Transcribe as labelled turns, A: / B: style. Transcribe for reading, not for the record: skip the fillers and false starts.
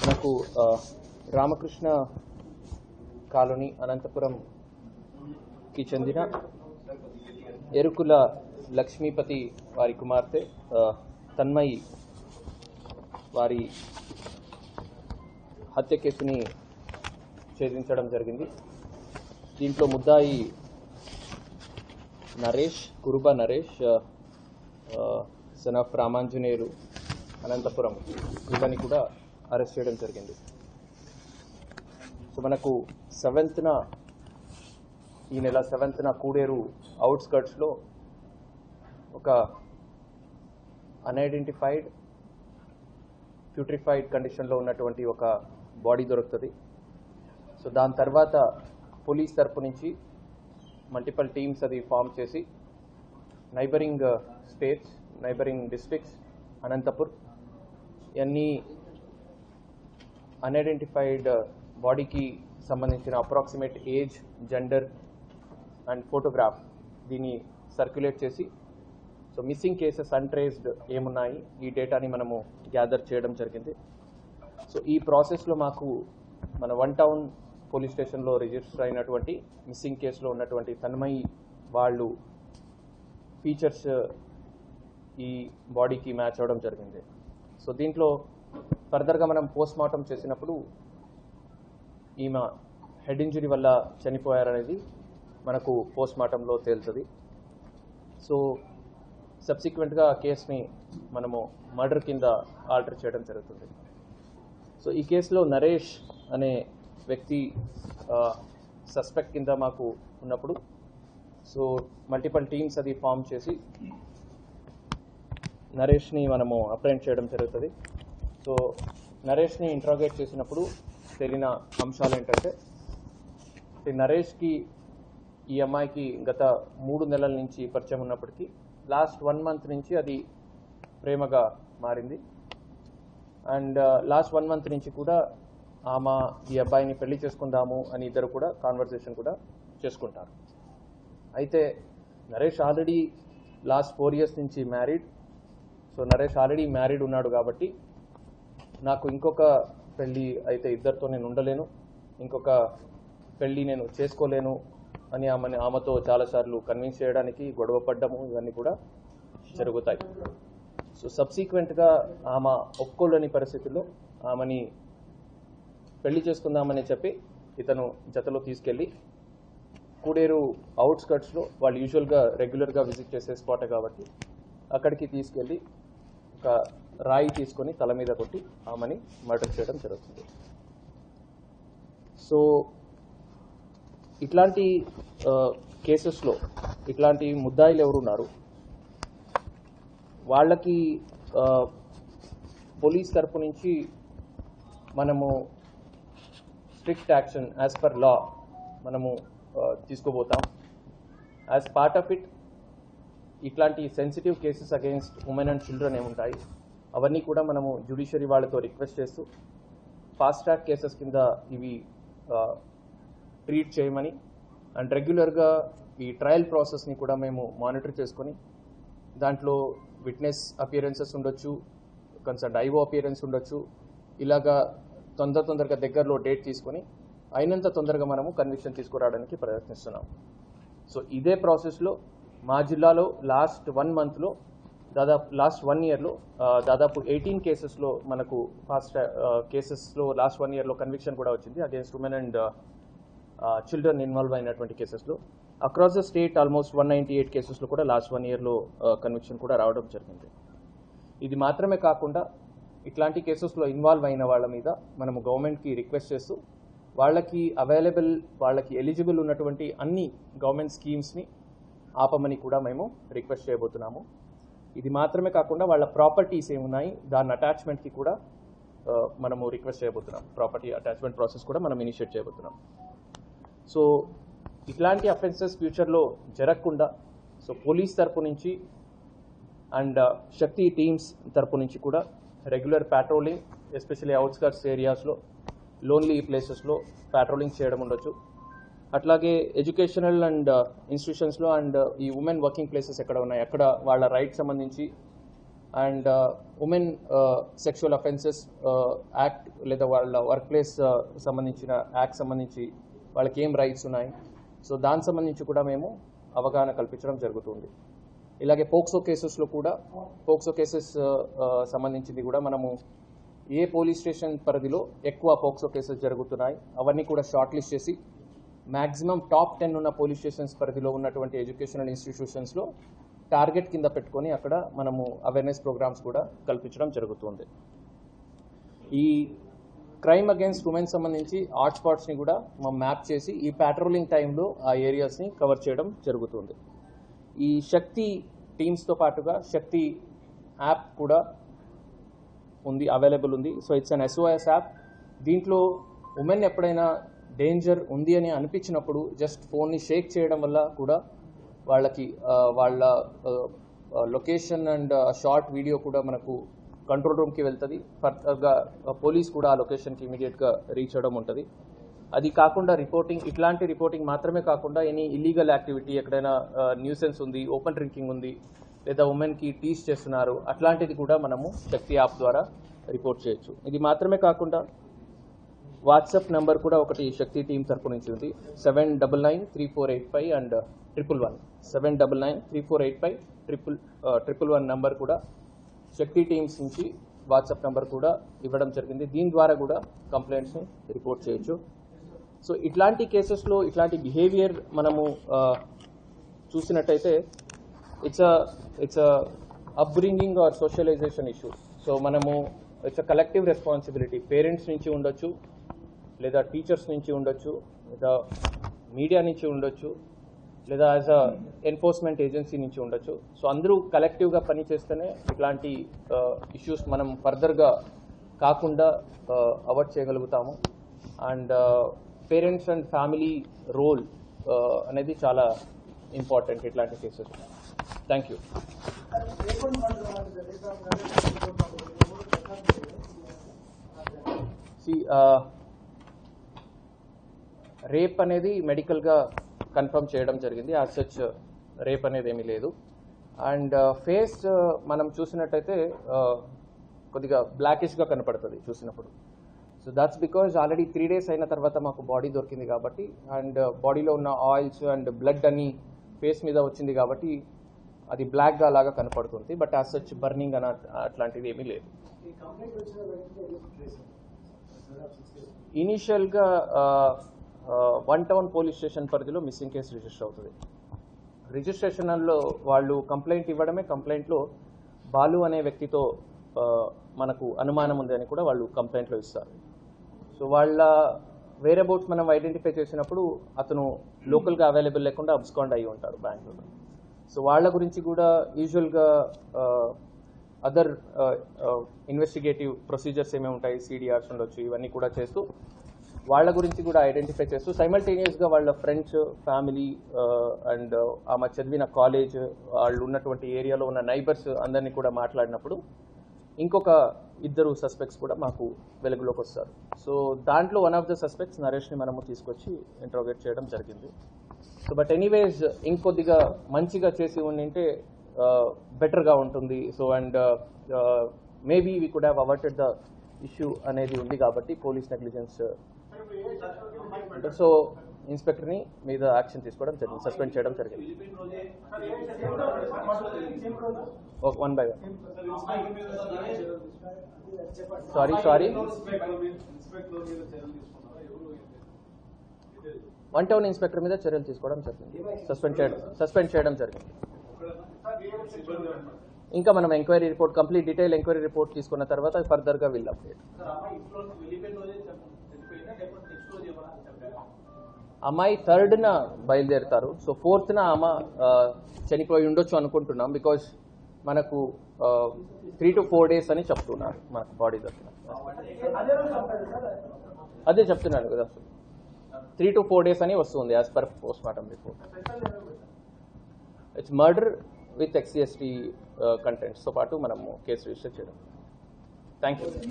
A: నాకు రామకృష్ణ కాలనీ అనంతపురంకి చెందిన ఎరుకుల లక్ష్మీపతి వారి కుమార్తె తన్మయి వారి హత్య కేసుని ఛేదించడం జరిగింది. దీంట్లో ముద్దాయి నరేష్, కురుబ నరేష్, సన్ ఆఫ్ రామాంజనేయులు, అనంతపురం, వీళ్ళని కూడా అరెస్ట్ చేయడం జరిగింది. సో మనకు 7th ఈ నెల 7th కూడేరు అవుట్స్కర్ట్స్లో ఒక అన్ఐడెంటిఫైడ్ ప్యూట్రిఫైడ్ కండిషన్లో ఉన్నటువంటి ఒక బాడీ దొరుకుతుంది. సో దాని తర్వాత పోలీస్ తరపు నుంచి మల్టిపల్ టీమ్స్ అది ఫామ్ చేసి neighbouring states, neighbouring districts, Anantapur ఇవన్నీ అన్ఐడెంటిఫైడ్ బాడీకి సంబంధించిన approximate age, gender and photograph దీన్ని సర్క్యులేట్ చేసి సో మిస్సింగ్ కేసెస్ అన్ట్రేస్డ్ ఏమున్నాయి ఈ డేటాని మనము గ్యాదర్ చేయడం జరిగింది. సో ఈ ప్రాసెస్లో మాకు మన 1 టౌన్ పోలీస్ స్టేషన్లో రిజిస్టర్ అయినటువంటి మిస్సింగ్ కేసులో ఉన్నటువంటి తన్మయి వాళ్ళు ఫీచర్స్ ఈ బాడీకి మ్యాచ్ అవ్వడం జరిగింది. సో దీంట్లో ఫర్దర్గా మనం పోస్ట్ మార్టం చేసినప్పుడు ఈమె హెడ్ ఇంజరీ వల్ల చనిపోయారనేది మనకు పోస్ట్ మార్టంలో తేలుతుంది. సో సబ్సిక్వెంట్గా కేసుని మనము మర్డర్ కింద ఆల్టర్ చేయడం జరుగుతుంది. సో ఈ కేసులో నరేష్ అనే వ్యక్తి సస్పెక్ట్ కింద మాకు ఉన్నప్పుడు సో మల్టిపల్ టీమ్స్ అది ఫామ్ చేసి నరేష్ని మనము అప్రెంట్ చేయడం జరుగుతుంది. సో నరేష్ని ఇంట్రాగేట్ చేసినప్పుడు తెలియని అంశాలు ఏంటంటే నరేష్కి ఈ అమ్మాయికి గత 3 నెలల నుంచి పరిచయం ఉన్నప్పటికీ లాస్ట్ 1 month నుంచి అది ప్రేమగా మారింది. అండ్ లాస్ట్ 1 month నుంచి కూడా ఆమె ఈ అబ్బాయిని పెళ్లి చేసుకుందాము అని ఇద్దరు కూడా కాన్వర్సేషన్ కూడా చేసుకుంటారు. అయితే నరేష్ ఆల్రెడీ లాస్ట్ 4 years నుంచి married. So Naresh already married ఉన్నాడు కాబట్టి నాకు ఇంకొక పెళ్ళి అయితే ఇద్దరితో నేను ఉండలేను, ఇంకొక పెళ్ళి నేను చేసుకోలేను అని ఆమెతో చాలాసార్లు కన్విన్స్ చేయడానికి గొడవ పడ్డము ఇవన్నీ కూడా జరుగుతాయి. సో సబ్సిక్వెంట్గా ఆమె ఒప్పుకోలేని పరిస్థితుల్లో ఆమెని పెళ్లి చేసుకుందామని చెప్పి ఇతను జతలో తీసుకెళ్ళి కూడేరు అవుట్స్కర్ట్స్లో వాళ్ళు యూజువల్గా రెగ్యులర్గా విజిట్ చేసే స్పాట్ కాబట్టి అక్కడికి తీసుకెళ్ళి ఒక రాయి తీసుకొని తల మీద కొట్టి ఆమెని మర్డర్ చేయడం జరుగుతుంది. సో ఇట్లాంటి కేసెస్లో ఇట్లాంటి ముద్దాయిలు ఎవరున్నారు వాళ్ళకి పోలీస్ తరపు నుంచి మనము strict action as per law మనము తీసుకోబోతాం. యాజ్ పార్ట్ ఆఫ్ ఇట్ ఇట్లాంటి sensitive cases against women and children ఏముంటాయి అవన్నీ కూడా మనము జ్యుడిషియరీ వాళ్ళతో రిక్వెస్ట్ చేస్తూ ఫాస్ట్ ట్రాక్ కేసెస్ కింద ఇవి ట్రీట్ చేయమని అండ్ రెగ్యులర్గా ఈ ట్రయల్ ప్రాసెస్ని కూడా మేము మానిటర్ చేసుకొని దాంట్లో విట్నెస్ అపియరెన్సెస్ ఉండొచ్చు, కన్సర్న్ ఐఓ అపియరెన్స్ ఉండొచ్చు, ఇలాగా తొందరగా దగ్గరలో డేట్ తీసుకొని అయినంత తొందరగా మనము కన్విక్షన్ తీసుకురావడానికి ప్రయత్నిస్తున్నాం. సో ఇదే ప్రాసెస్లో మా జిల్లాలో లాస్ట్ 1 monthలో లాస్ట్ 1 yearలో దాదాపు 18 కేసెస్లో మనకు ఫాస్ట్ కేసెస్లో లాస్ట్ 1 yearలో కన్విక్షన్ కూడా వచ్చింది against women and children involve అయినటువంటి కేసెస్లో. అక్రాస్ ద స్టేట్ ఆల్మోస్ట్ 198 కేసెస్లో కూడా లాస్ట్ 1 yearలో కన్విక్షన్ కూడా రావడం జరిగింది. ఇది మాత్రమే కాకుండా ఇట్లాంటి కేసెస్లో ఇన్వాల్వ్ అయిన వాళ్ళ మీద మనము గవర్నమెంట్కి రిక్వెస్ట్ చేస్తూ వాళ్ళకి వాళ్ళకి ఎలిజిబుల్ ఉన్నటువంటి అన్ని గవర్నమెంట్ స్కీమ్స్ని ఆపమని కూడా మేము రిక్వెస్ట్ చేయబోతున్నాము. ఇది మాత్రమే కాకుండా వాళ్ళ ప్రాపర్టీస్ ఏమున్నాయి దాని అటాచ్మెంట్కి కూడా మనము రిక్వెస్ట్ చేయబోతున్నాం. ప్రాపర్టీ అటాచ్మెంట్ ప్రాసెస్ కూడా మనం ఇనిషియేట్ చేయబోతున్నాం. సో ఇట్లాంటి అఫెన్సెస్ ఫ్యూచర్లో జరగకుండా సో పోలీస్ తరపు నుంచి అండ్ శక్తి టీమ్స్ తరపు నుంచి కూడా రెగ్యులర్ ప్యాట్రోలింగ్ ఎస్పెషల్లీ అవుట్స్కర్ట్స్ ఏరియాస్లో లోన్లీ ప్లేసెస్లో ప్యాట్రోలింగ్ చేయడం ఉండొచ్చు. అట్లాగే ఎడ్యుకేషనల్ అండ్ ఇన్స్టిట్యూషన్స్లో అండ్ ఈ ఉమెన్ వర్కింగ్ ప్లేసెస్ ఎక్కడ ఉన్నాయి అక్కడ వాళ్ళ రైట్ సంబంధించి and women sexual offences act లేదా వాళ్ళ వర్క్ ప్లేస్ సంబంధించిన యాక్ట్ సంబంధించి వాళ్ళకి ఏం రైట్స్ ఉన్నాయి, సో దానికి సంబంధించి కూడా మేము అవగాహన కల్పించడం జరుగుతుంది. ఇలాగే పోక్సో కేసెస్లో కూడా పోక్సో కేసెస్ సంబంధించింది కూడా మనము ఏ పోలీస్ స్టేషన్ పరిధిలో ఎక్కువ పోక్సో కేసెస్ జరుగుతున్నాయి అవన్నీ కూడా షార్ట్ లిస్ట్ చేసి మ్యాక్సిమం టాప్ 10 ఉన్న పోలీస్ స్టేషన్స్ పరిధిలో ఉన్నటువంటి ఎడ్యుకేషనల్ ఇన్స్టిట్యూషన్స్లో టార్గెట్ కింద పెట్టుకొని అక్కడ మనము అవేర్నెస్ ప్రోగ్రామ్స్ కూడా కల్పించడం జరుగుతుంది. ఈ క్రైమ్ అగేన్స్ట్ ఉమెన్ సంబంధించి హాట్స్పాట్స్ని కూడా మనం మ్యాప్ చేసి ఈ ప్యాట్రోలింగ్ టైంలో ఆ ఏరియాస్ని కవర్ చేయడం జరుగుతుంది. ఈ శక్తి టీమ్స్తో పాటుగా శక్తి యాప్ కూడా ఉంది, అవైలబుల్ ఉంది. So it's an SOS app. దీంట్లో ఉమెన్ ఎప్పుడైనా డేంజర్ ఉంది అని అనిపించినప్పుడు జస్ట్ ఫోన్ని షేక్ చేయడం వల్ల కూడా వాళ్ళకి వాళ్ళ లొకేషన్ అండ్ షార్ట్ వీడియో కూడా మనకు కంట్రోల్ రూమ్కి వెళ్తుంది. ఫర్దర్గా పోలీస్ కూడా ఆ లొకేషన్కి ఇమీడియట్గా రీచ్ అవ్వడం ఉంటుంది. అది కాకుండా రిపోర్టింగ్, ఇట్లాంటి రిపోర్టింగ్ మాత్రమే కాకుండా ఎనీ ఇల్లీగల్ యాక్టివిటీ, ఎక్కడైనా న్యూసెన్స్ ఉంది, ఓపెన్ డ్రింకింగ్ ఉంది, లేదా ఉమెన్కి టీస్ చేస్తున్నారు, అట్లాంటిది కూడా మనము శక్తి యాప్ ద్వారా రిపోర్ట్ చేయొచ్చు. ఇది మాత్రమే కాకుండా వాట్సాప్ నెంబర్ కూడా ఒకటి శక్తి టీం తరపు నుంచి ఉంది. 7993485 అండ్ 111 7993485 నెంబర్ కూడా శక్తి టీమ్స్ నుంచి వాట్సాప్ నెంబర్ కూడా ఇవ్వడం జరిగింది. దీని ద్వారా కూడా కంప్లైంట్స్ని రిపోర్ట్ చేయొచ్చు. సో ఇట్లాంటి కేసెస్లో ఇట్లాంటి బిహేవియర్ మనము చూసినట్టయితే it's upbringing or socialization issue. So మనము ఇట్స్ కలెక్టివ్ రెస్పాన్సిబిలిటీ. పేరెంట్స్ నుంచి ఉండొచ్చు, లేదా టీచర్స్ నుంచి ఉండొచ్చు, లేదా మీడియా నుంచి ఉండొచ్చు, లేదా యాజ్ అ ఎన్ఫోర్స్మెంట్ ఏజెన్సీ నుంచి ఉండొచ్చు. సో అందరూ కలెక్టివ్గా పనిచేస్తేనే ఇట్లాంటి ఇష్యూస్ మనం ఫర్దర్గా కాకుండా అవాయిడ్ చేయగలుగుతాము. And parents and family role అనేది చాలా ఇంపార్టెంట్ ఇట్లాంటి కేసెస్. Thank you. రేప్ అనేది మెడికల్గా కన్ఫర్మ్ చేయడం జరిగింది. యాజ్ సచ్ రేప్ అనేది ఏమీ లేదు. అండ్ ఫేస్ మనం చూసినట్టయితే కొద్దిగా బ్లాకిష్గా కనపడుతుంది చూసినప్పుడు. So that's because already 3 days అయిన తర్వాత మాకు బాడీ దొరికింది కాబట్టి, అండ్ బాడీలో ఉన్న ఆయిల్స్ అండ్ బ్లడ్ అని ఫేస్ మీద వచ్చింది కాబట్టి అది బ్లాక్గా అలాగా కనపడుతుంది. బట్ యాజ్ సచ్ బర్నింగ్ అని అట్లాంటిది ఏమీ లేదు. ఇనీషియల్గా 1 Town పోలీస్ స్టేషన్ పరిధిలో మిస్సింగ్ కేసు రిజిస్టర్ అవుతుంది. రిజిస్ట్రేషన్లో వాళ్ళు కంప్లైంట్ ఇవ్వడమే, కంప్లైంట్లో బాలు అనే వ్యక్తితో మనకు అనుమానం ఉంది అని కూడా వాళ్ళు కంప్లైంట్లో ఇస్తారు. సో వాళ్ళ వేరబౌట్స్ మనం ఐడెంటిఫై చేసినప్పుడు అతను లోకల్గా అవైలబుల్ లేకుండా అబ్స్కాండ్ అయ్యి ఉంటాడు బెంగళూరులో. సో వాళ్ళ గురించి కూడా యూజువల్గా అదర్ ఇన్వెస్టిగేటివ్ ప్రొసీజర్స్ ఏమేమి ఉంటాయి, CDRs ఉండొచ్చు, ఇవన్నీ కూడా చేస్తూ వాళ్ళ గురించి కూడా ఐడెంటిఫై చేస్తూ సైమల్టేనియస్గా వాళ్ళ ఫ్రెండ్స్, ఫ్యామిలీ అండ్ ఆమె చదివిన కాలేజ్, వాళ్ళు ఉన్నటువంటి ఏరియాలో ఉన్న నైబర్స్ అందరినీ కూడా మాట్లాడినప్పుడు ఇంకొక 2 సస్పెక్ట్స్ కూడా మాకు వెలుగులోకి వస్తారు. సో దాంట్లో వన్ ఆఫ్ ద సస్పెక్ట్స్ నరేష్ని మనము తీసుకొచ్చి ఇంట్రోగేట్ చేయడం జరిగింది. సో బట్ ఎనీవేస్ ఇంకొద్దిగా మంచిగా చేసి ఉండింటే బెటర్గా ఉంటుంది. So and maybe we could have averted the issue అనేది ఉంది కాబట్టి పోలీస్ నెగ్లిజెన్స్. సో ఇన్స్పెక్టర్ని మీద యాక్షన్ తీసుకోవడం జరిగింది, సస్పెండ్ చేయడం జరిగింది. 1 by 1. సారీ 1 Town ఇన్స్పెక్టర్ మీద చర్యలు తీసుకోవడం జరిగింది, సస్పెండ్ చేయడం జరిగింది. ఇంకా మనం enquiry report, complete detail enquiry report తీసుకున్న తర్వాత ఫర్దర్గా విల్ అప్డేట్. అమ్మాయి 3rd బయలుదేరుతారు. సో 4th ఆమె చనిపోయి ఉండొచ్చు అనుకుంటున్నాం. బికాజ్ మనకు 3 to 4 days అని చెప్తున్నారు మనకు బాడీ దొరికిన. అదే చెప్తున్నాను కదా, 3 to 4 days అని వస్తుంది as per post mortem report. It's murder with XCST కంటెంట్స్తో పాటు మనము కేసు రిజిస్టర్ చేయడం. Thank you.